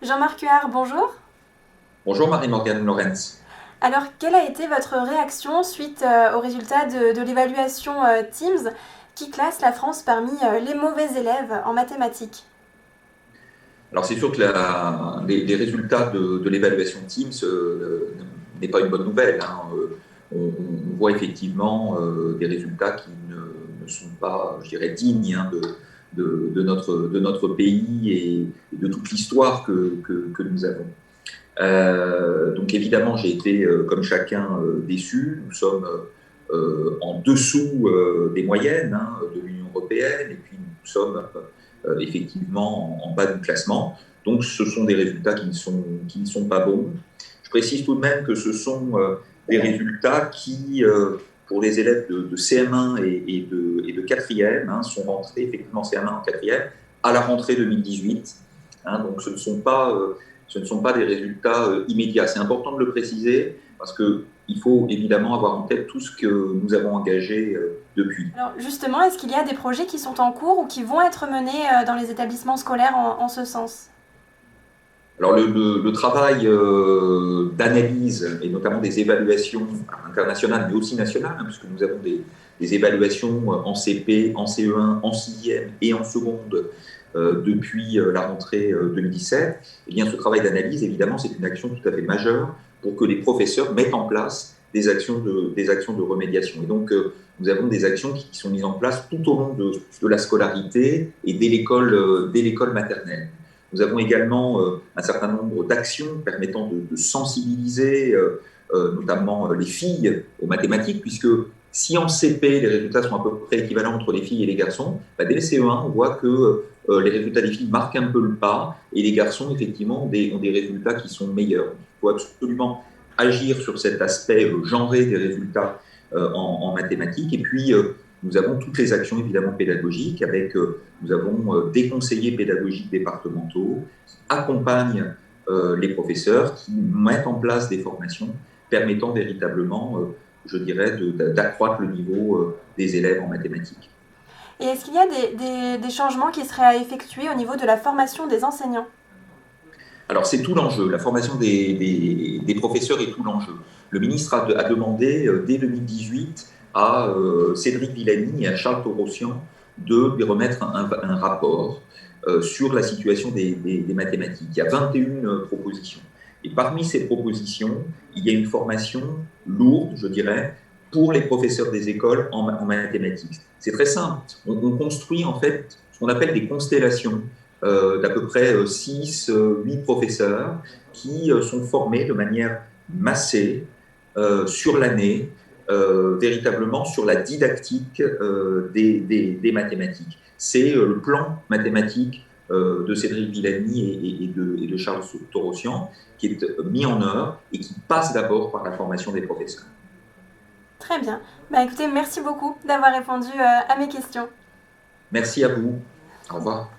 Jean-Marc Huard, bonjour. Bonjour Marie-Morgane Lorenz. Alors, quelle a été votre réaction suite aux résultats de l'évaluation Teams qui classe la France parmi les mauvais élèves en mathématiques? Alors c'est sûr que les résultats de l'évaluation Teams n'est pas une bonne nouvelle, hein. On voit effectivement des résultats qui ne sont pas, je dirais, dignes, hein, de notre pays et de toute l'histoire que nous avons. Donc évidemment, j'ai été, comme chacun, déçu. Nous sommes en dessous des moyennes, hein, de l'Union européenne, et puis nous sommes effectivement en bas du classement. Donc ce sont des résultats qui ne sont pas bons. Je précise tout de même que ce sont des résultats qui, pour les élèves de CM1 et de 4e, hein, sont rentrés effectivement CM1 en 4e à la rentrée 2018. Hein, donc ce ne sont pas des résultats immédiats. C'est important de le préciser parce qu'il faut évidemment avoir en tête tout ce que nous avons engagé depuis. Alors justement, est-ce qu'il y a des projets qui sont en cours ou qui vont être menés dans les établissements scolaires en ce sens? Alors le travail d'analyse et notamment des évaluations internationales mais aussi nationales, hein, puisque nous avons des évaluations en CP, en CE1, en 6e et en seconde depuis la rentrée 2017, eh bien ce travail d'analyse, évidemment, c'est une action tout à fait majeure pour que les professeurs mettent en place des actions de remédiation. Et donc, nous avons des actions qui sont mises en place tout au long de la scolarité et dès l'école maternelle. Nous avons également un certain nombre d'actions permettant de sensibiliser notamment les filles aux mathématiques, puisque si en CP, les résultats sont à peu près équivalents entre les filles et les garçons, bah, dès le CE1, on voit que les résultats des filles marquent un peu le pas et les garçons, effectivement, ont des résultats qui sont meilleurs. Il faut absolument agir sur cet aspect genré des résultats en mathématiques. Et puis, nous avons toutes les actions, évidemment, pédagogiques avec nous avons des conseillers pédagogiques départementaux qui accompagnent les professeurs, qui mettent en place des formations permettant véritablement, je dirais, d'accroître le niveau des élèves en mathématiques. Et est-ce qu'il y a des changements qui seraient à effectuer au niveau de la formation des enseignants? Alors c'est tout l'enjeu, la formation des professeurs est tout l'enjeu. Le ministre a demandé dès 2018 à Cédric Villani et à Charles Torossian de lui remettre un rapport sur la situation des mathématiques. Il y a 21 propositions. Et parmi ces propositions, il y a une formation lourde, je dirais, pour les professeurs des écoles en mathématiques. C'est très simple. On construit en fait ce qu'on appelle des constellations d'à peu près 6, 8 professeurs qui sont formés de manière massée sur l'année, véritablement sur la didactique des mathématiques. C'est le plan mathématique de Cédric Villani et de Charles Torossian qui est mis en œuvre et qui passe d'abord par la formation des professeurs. Très bien. Bah écoutez, merci beaucoup d'avoir répondu à mes questions. Merci à vous. Au revoir.